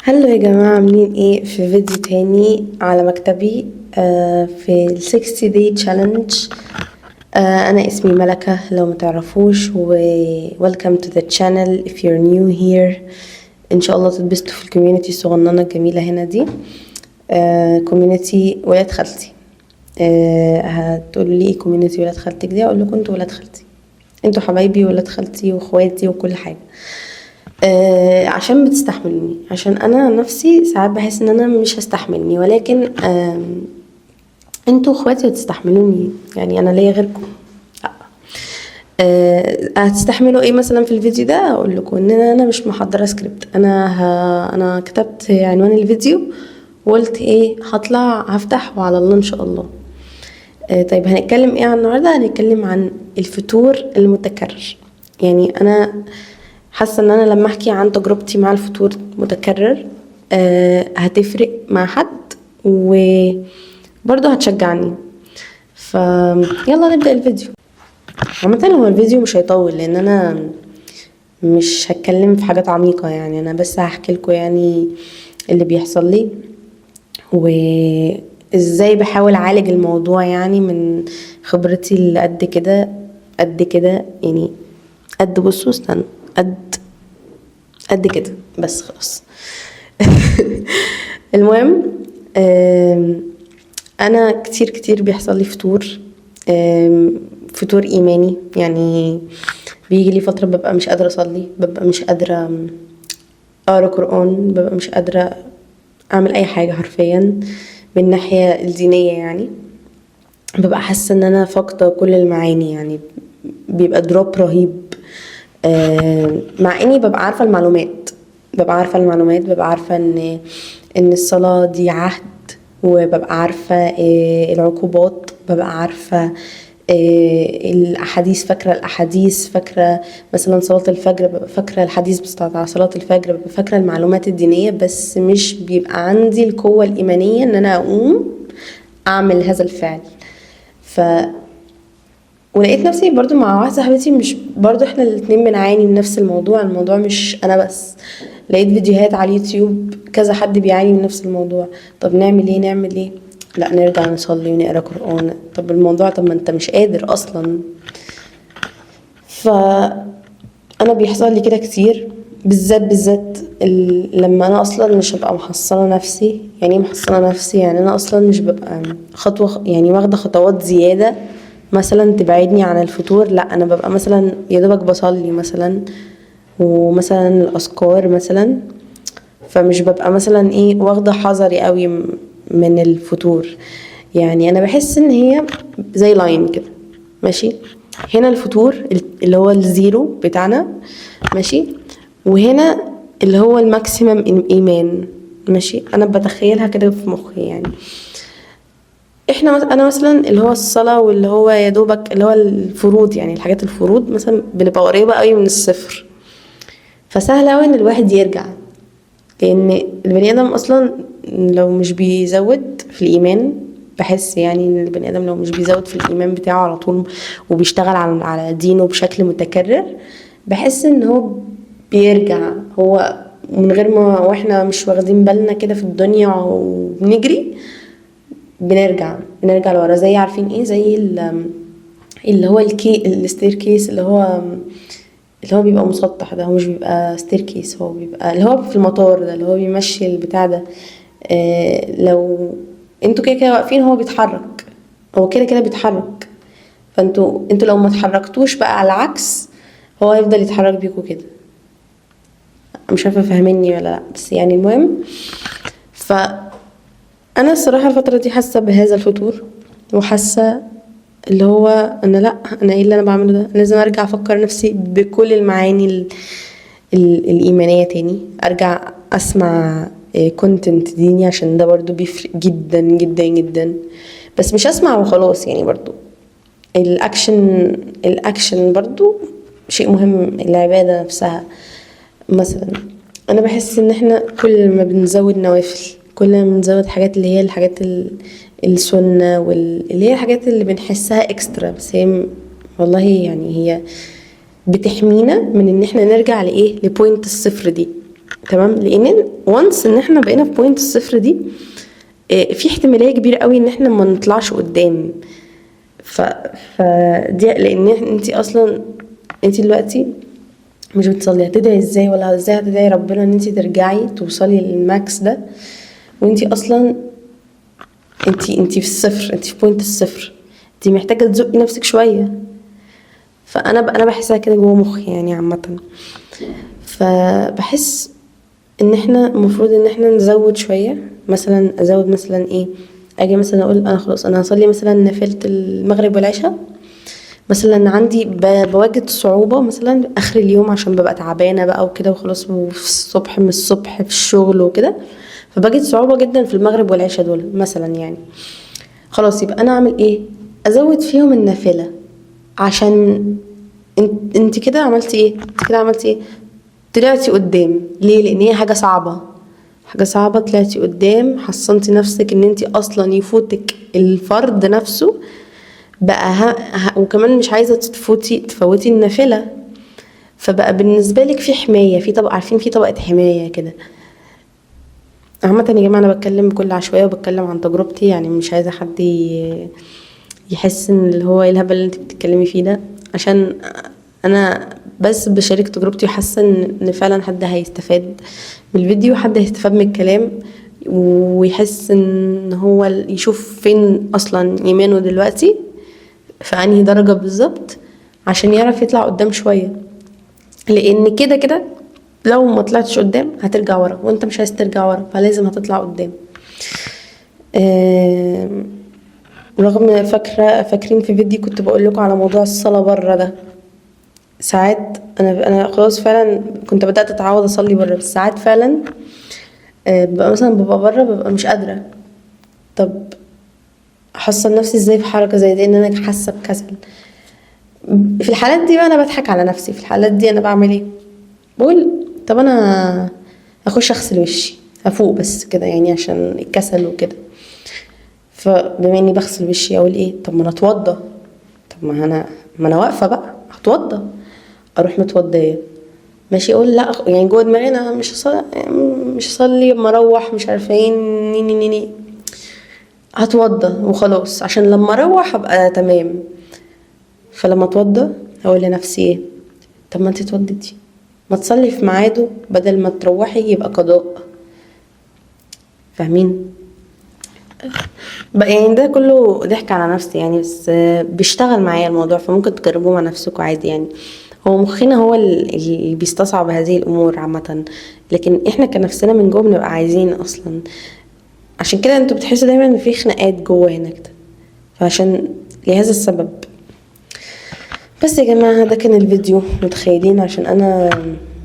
هلو يا جماعة، عاملين ايه؟ في فيديو تاني على مكتبي في ال 60 day challenge. انا اسمي ملكة لو متعرفوش، و welcome to the channel if you're new here. ان شاء الله تتبسطوا في الكوميونتي الصغننة الجميلة هنا دي. كوميونتي ولاد خالتي. هتقولوا لي ايه كوميونتي ولاد خالتك دي؟ اقول لكم انتوا ولاد خالتي، انتوا حبايبي ولاد خالتي واخواتي وكل حاجة. عشان بتستحملوني، عشان انا نفسي ساعات بحس ان انا مش هستحملني، ولكن انتوا اخواتي وتستحملوني، يعني انا ليا غيركم؟ لا. هتستحملوا ايه مثلا في الفيديو ده؟ اقول لكم ان انا مش محضره سكريبت. انا كتبت عنوان الفيديو وقلت ايه هطلع هفتح وعلى الله ان شاء الله. طيب هنتكلم ايه عن النهارده؟ هنتكلم عن الفتور المتكرر. يعني انا حاسه ان انا لما احكي عن تجربتي مع الفتور المتكرر هتفرق مع حد وبرضه هتشجعني. يلا نبدأ الفيديو. عامة هو الفيديو مش هيطول لان انا مش هتكلم في حاجات عميقة، يعني انا بس هحكي لكم يعني اللي بيحصل لي وازاي بحاول اعالج الموضوع، يعني من خبرتي اللي قد كده يعني بصوا استنى قد كده بس خلاص. المهم انا كتير بيحصل لي فتور ايماني. يعني بيجي لي فتره ببقى مش قادره اصلي، ببقى مش قادره اقرا قران، ببقى مش قادره اعمل اي حاجه حرفيا من الناحيه الدينيه. يعني ببقى حاسه ان انا فاقده كل المعاني، يعني بيبقى دروب رهيب. مع اني ببقى عارفه المعلومات، ببقى عارفه ان الصلاه دي عهد، وببقى عارفه العقوبات، ببقى عارفه الاحاديث، فاكره الاحاديث، فاكره مثلا صلاه الفجر، ببقى فاكره الحديث بتاع صلاه الفجر، ببقى فاكره المعلومات الدينيه، بس مش بيبقى عندي القوه الايمانيه ان انا اقوم اعمل هذا الفعل. ولقيت نفسي برضو مع واحدة صاحبتي، مش برضو احنا الاتنين بنعاني من نفس الموضوع مش انا بس. لقيت فيديوهات على اليوتيوب كذا حد بيعاني من نفس الموضوع. طب نعمل ايه؟ لا نرجع نصلي ونقرا قرآن. طب ما انت مش قادر اصلا. فانا بيحصل لي كده كتير، بالذات لما انا اصلا مش هبقى محصنه نفسي. يعني ايه محصنه نفسي؟ يعني انا اصلا مش ببقى خطوه، يعني واخده خطوات زياده مثلا تبعدني عن الفتور. لا انا ببقى مثلا يا دوبك بصلي مثلا، ومثلا الاذكار مثلا، فمش ببقى مثلا ايه واخده حذري قوي من الفتور. يعني انا بحس ان هي زي لاين كده ماشي. هنا الفتور اللي هو الزيرو بتاعنا ماشي، وهنا اللي هو الماكسيمم ايمان ماشي. انا بتخيلها كده في مخي. يعني انا مثلا اللي هو الصلاه، واللي هو يا دوبك اللي هو الفروض، يعني الحاجات الفروض مثلا بنبقى قريبه قوي من الصفر، فسهل قوي ان الواحد يرجع. لان البني ادم اصلا لو مش بيزود في الايمان، بحس يعني ان البني ادم لو مش بيزود في الايمان بتاعه على طول وبيشتغل على دينه بشكل متكرر، بحس ان هو بيرجع هو من غير ما، واحنا مش واخدين بالنا كده في الدنيا وبنجري، بنرجع لورا. زي عارفين ايه؟ زي اللي هو الستير كيس، اللي هو بيبقى مسطح ده. هو مش بيبقى ستير كيس، هو بيبقى اللي هو في المطار ده، اللي هو بيمشي البتاع ده. لو انتوا كده واقفين هو بيتحرك، هو كده بيتحرك. فانتوا لو ما اتحركتوش بقى على العكس، هو هيفضل يتحرك بيكوا كده. مش عارفه فاهميني ولا لا، بس يعني المهم. انا الصراحه الفتره دي حاسه بهذا الفتور، وحاسه اللي هو انا ايه اللي انا بعمله ده؟ لازم ارجع افكر نفسي بكل المعاني الايمانيه تاني، ارجع اسمع كونتنت ديني، عشان ده برضو بيفرق جدا. بس مش اسمع وخلاص، يعني برضو الاكشن برضو شيء مهم. العباده نفسها مثلا، انا بحس ان احنا كل ما بنزود نوافل، كل ما بنزود حاجات اللي هي الحاجات السنة، واللي هي الحاجات اللي بنحسها اكسترا، بس هي والله يعني هي بتحمينا من ان احنا نرجع لبوينت الصفر دي. تمام، لان وانس ان احنا بقينا في بوينت الصفر دي، في احتماليه كبيره قوي ان احنا ما نطلعش قدام. ف دي لان انت اصلا، انت دلوقتي مش بتصلي، هتدعي ازاي؟ ولا ازاي هتدعي ربنا ان انت ترجعي توصلي للماكس ده وانت اصلا انت في الصفر، انت في بوينت الصفر، انت محتاجه تزقي نفسك شويه. انا بحسها كده جوه مخي يعني عامه. فبحس ان احنا المفروض ان احنا نزود شويه، مثلا ازود مثلا ايه، اجي مثلا اقول انا خلاص انا هصلي مثلا نافله المغرب والعشاء، مثلا عندي بواجد صعوبة مثلا آخر اليوم عشان ببقى تعبانة بقى وكده وخلاص، وفي الصبح من الصبح في الشغل وكده، فبجد صعوبة جدا في المغرب والعشاء دول مثلا يعني. خلاص يبقى أنا أعمل إيه؟ أزود فيهم النافلة، عشان انت كده عملتي ايه؟ انت كده عملتي ايه؟ طلعتي قدام. ليه؟ لأن هي حاجة صعبة، حاجة صعبة، طلعتي قدام، حصنتي نفسك ان انت اصلا يفوتك الفرض نفسه بقى وكمان مش عايزة تفوتي النافلة، فبقى بالنسبة لك في حماية، في طبقة، عارفين في طبقة حماية كده. عامة يا جماعة أنا بتكلم بكل عشوائية وبتكلم عن تجربتي، يعني مش عايزة حد يحس ان اللي هو ايه الهبل اللي انت بتتكلمي فيه ده، عشان انا بس بشارك تجربتي وحاسة ان فعلا حد هيستفاد من الفيديو، حد هيستفاد من الكلام ويحس ان هو يشوف فين اصلا ايمانه دلوقتي، في انهي درجة بالظبط، عشان يعرف يطلع قدام شوية. لان كده كده لو ما طلعتش قدام هترجع ورا، وانت مش عايز ترجع ورا، فلازم هتطلع قدام. رغم فاكرين في فيديو كنت بقول لكم على موضوع الصلاة بره ده، ساعات انا خلاص فعلا كنت بدأت اتعود اصلي بره، بس ساعات فعلا ببقى مثلا بره ببقى مش قادرة. طب احصل نفسي ازاي في حركة زي دي ان انا حاسة بكسل؟ في الحالات دي بقى انا بضحك على نفسي، في الحالات دي انا بعمل ايه؟ بقول طب انا اخش اغسل وشي، افوق بس كده يعني عشان الكسل وكده. فبما اني بغسل وشي اقول ايه؟ طب ما انا اتوضى، طب ما انا واقفه بقى هتوضى، اروح متوضيه ماشي، اقول لا يعني جوه دماغي انا مش هصلي اما اروح مش عارفه ايه، ني هتوضى وخلاص عشان لما اروح ابقى تمام. فلما اتوضى اقول لنفسي ايه؟ طب ما انت اتوضيتي، ما تصلي في ميعاده بدل ما تروحي يبقى قضاء. فاهمين؟ يعني ده كله ضحك على نفسي يعني، بس بيشتغل معايا الموضوع، فممكن تجربوه مع نفسكم عادي يعني. هو مخنا هو اللي بيستصعب هذه الامور عامه، لكن احنا كنفسنا من جوه بنبقى عايزين اصلا. عشان كده انتوا بتحسوا دايما ان في خناقات جوه هنا كده، فعشان لهذا السبب. بس يا جماعه ده كان الفيديو، متخيلين؟ عشان انا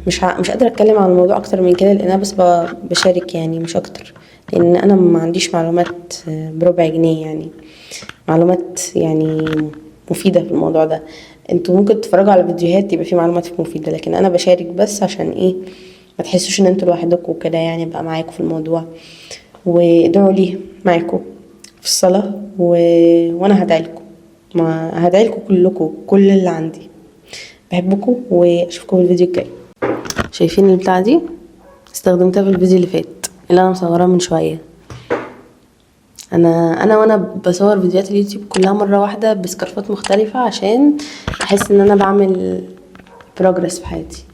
مش قادره اتكلم عن الموضوع اكتر من كده، لان انا بس بشارك يعني مش اكتر، لان انا ما عنديش معلومات بربع جنيه يعني، معلومات يعني مفيده في الموضوع ده. انتوا ممكن تتفرجوا على فيديوهات يبقى في معلومات مفيده، لكن انا بشارك بس عشان ايه؟ ما تحسوش ان انتوا لوحدكم وكده يعني، بقى معاكم في الموضوع، وادعوا لي معاكم في الصلاه وانا هدعيلكم، ما هدعيلكم كلكم، كل اللي عندي. بحبكم واشوفكم في الفيديو الجاي. شايفين البتاعه دي؟ استخدمتها في الفيديو اللي فات اللي انا مصوراه من شويه. وانا بصور فيديوهات اليوتيوب كلها مره واحده بسكارفات مختلفه، عشان احس ان انا بعمل بروجرس في حياتي.